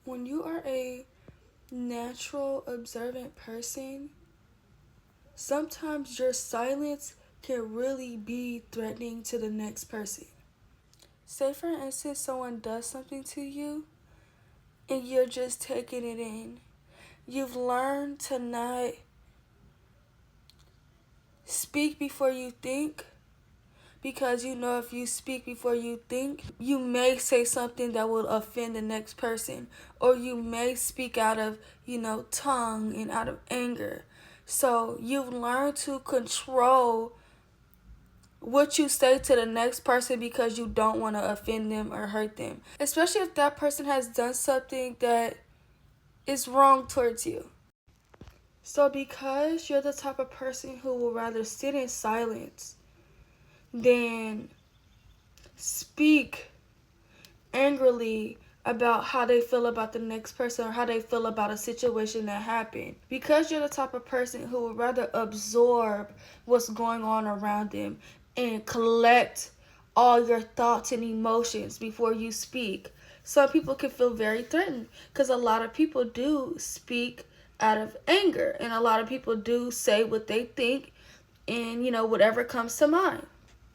When you are a natural, observant person, sometimes your silence can really be threatening to the next person. Say, for instance, someone does something to you and you're just taking it in. You've learned to not speak before you think, because you know if you speak before you think, you may say something that will offend the next person, or you may speak out of, tongue and out of anger. So you've learned to control what you say to the next person because you don't want to offend them or hurt them, especially if that person has done something that is wrong towards you. So because you're the type of person who will rather sit in silence than speak angrily about how they feel about the next person or how they feel about a situation that happened, because you're the type of person who would rather absorb what's going on around them and collect all your thoughts and emotions before you speak, some people can feel very threatened, because a lot of people do speak out of anger and a lot of people do say what they think and whatever comes to mind.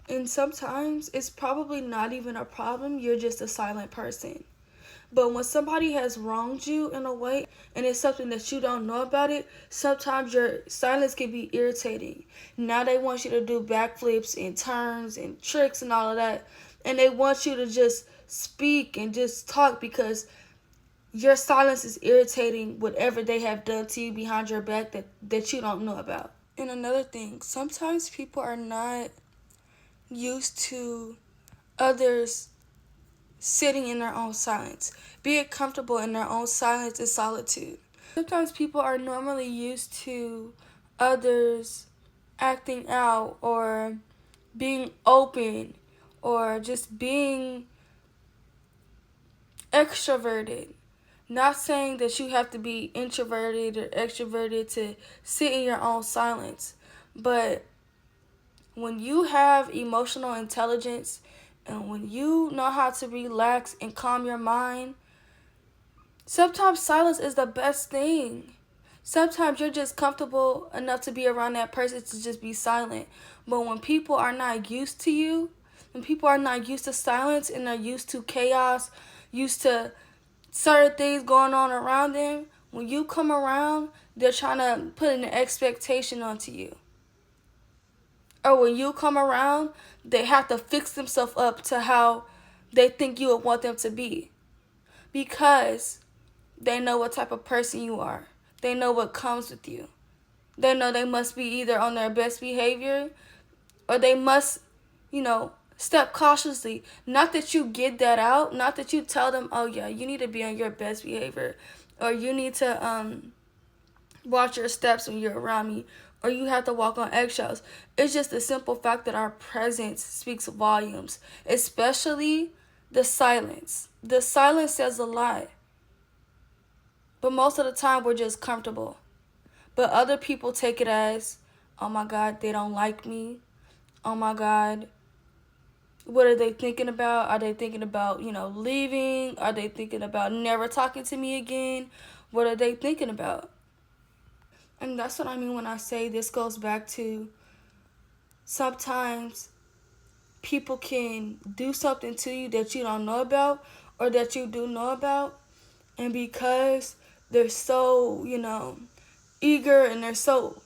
And sometimes it's probably not even a problem, you're just a silent person. But when somebody has wronged you in a way and it's something that you don't know about it, sometimes your silence can be irritating. Now they want you to do backflips and turns and tricks and all of that. And they want you to just speak and just talk because your silence is irritating whatever they have done to you behind your back that you don't know about. And another thing, sometimes people are not used to others sitting in their own silence, being comfortable in their own silence and solitude. Sometimes people are normally used to others acting out or being open or just being extroverted. Not saying that you have to be introverted or extroverted to sit in your own silence, but when you have emotional intelligence and when you know how to relax and calm your mind, sometimes silence is the best thing. Sometimes you're just comfortable enough to be around that person to just be silent. But when people are not used to you, when people are not used to silence and are used to chaos, used to certain things going on around them, when you come around, they're trying to put an expectation onto you. Or when you come around, they have to fix themselves up to how they think you would want them to be. Because they know what type of person you are. They know what comes with you. They know they must be either on their best behavior or they must, step cautiously. Not that you get that out. Not that you tell them, oh yeah, you need to be on your best behavior. Or you need to watch your steps when you're around me, or you have to walk on eggshells. It's just the simple fact that our presence speaks volumes, especially the silence. The silence says a lot, but most of the time we're just comfortable. But other people take it as, oh my God, they don't like me. Oh my God, what are they thinking about? Are they thinking about, leaving? Are they thinking about never talking to me again? What are they thinking about? And that's what I mean when I say this goes back to sometimes people can do something to you that you don't know about or that you do know about. And because they're so, eager and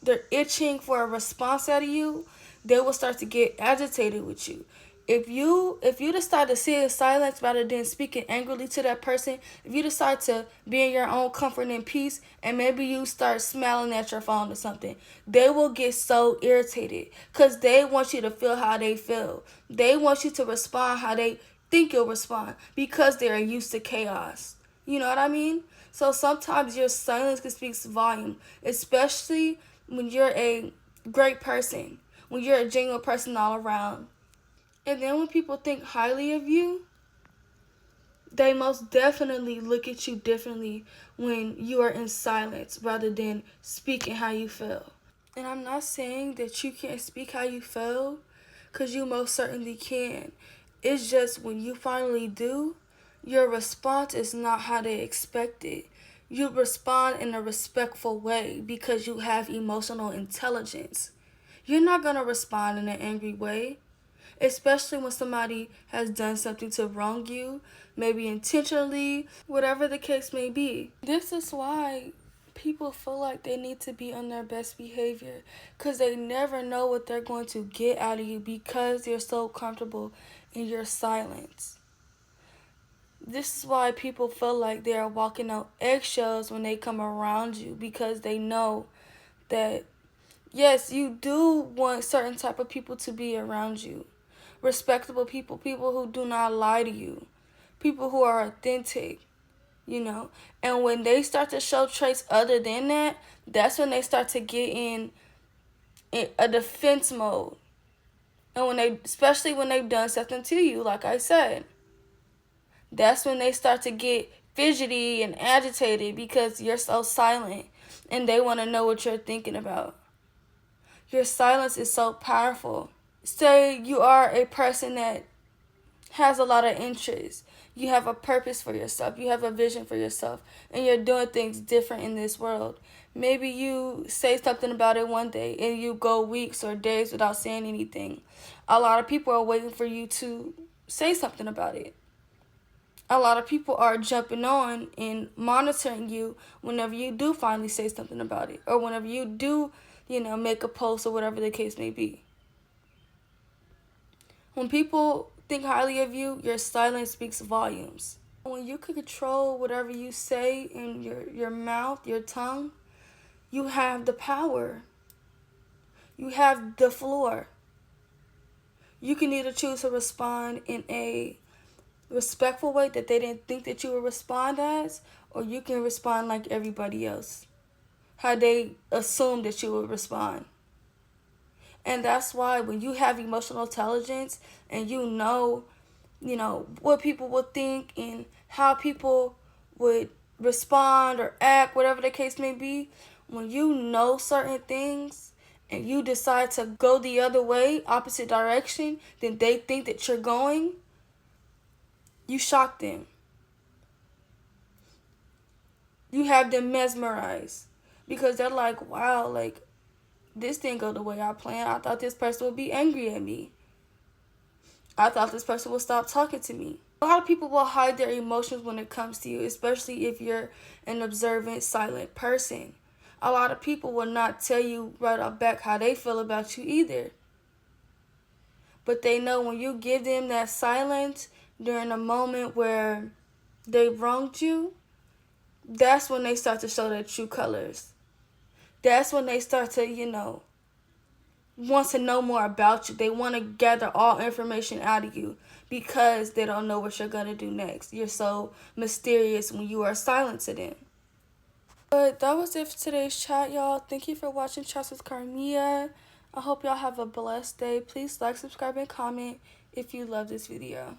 they're itching for a response out of you, they will start to get agitated with you. If you decide to sit in silence rather than speaking angrily to that person, if you decide to be in your own comfort and peace, and maybe you start smiling at your phone or something, they will get so irritated because they want you to feel how they feel. They want you to respond how they think you'll respond because they're used to chaos. You know what I mean? So sometimes your silence can speak volume, especially when you're a great person, when you're a genuine person all around. And then when people think highly of you, they most definitely look at you differently when you are in silence rather than speaking how you feel. And I'm not saying that you can't speak how you feel, because you most certainly can. It's just when you finally do, your response is not how they expect it. You respond in a respectful way because you have emotional intelligence. You're not going to respond in an angry way, especially when somebody has done something to wrong you, maybe intentionally, whatever the case may be. This is why people feel like they need to be on their best behavior, because they never know what they're going to get out of you because you're so comfortable in your silence. This is why people feel like they are walking on eggshells when they come around you, because they know that, yes, you do want certain type of people to be around you. Respectable people, people who do not lie to you, people who are authentic, you know. And when they start to show traits other than that, that's when they start to get in a defense mode. And when they, especially when they've done something to you, like I said, that's when they start to get fidgety and agitated because you're so silent and they want to know what you're thinking about. Your silence is so powerful. Say you are a person that has a lot of interests. You have a purpose for yourself. You have a vision for yourself. And you're doing things different in this world. Maybe you say something about it one day and you go weeks or days without saying anything. A lot of people are waiting for you to say something about it. A lot of people are jumping on and monitoring you whenever you do finally say something about it. Or whenever you do, make a post or whatever the case may be. When people think highly of you, your silence speaks volumes. When you can control whatever you say in your mouth, your tongue, you have the power. You have the floor. You can either choose to respond in a respectful way that they didn't think that you would respond as, or you can respond like everybody else, how they assumed that you would respond. And that's why when you have emotional intelligence and you know what people would think and how people would respond or act, whatever the case may be, when you know certain things and you decide to go the other way, opposite direction than they think that you're going, you shock them. You have them mesmerized because they're like, wow, like, this didn't go the way I planned. I thought this person would be angry at me. I thought this person would stop talking to me. A lot of people will hide their emotions when it comes to you, especially if you're an observant, silent person. A lot of people will not tell you right off back how they feel about you either. But they know when you give them that silence during a moment where they wronged you, that's when they start to show their true colors. That's when they start to, want to know more about you. They want to gather all information out of you because they don't know what you're going to do next. You're so mysterious when you are silent to them. But that was it for today's chat, y'all. Thank you for watching Chats with Carmia. I hope y'all have a blessed day. Please like, subscribe, and comment if you love this video.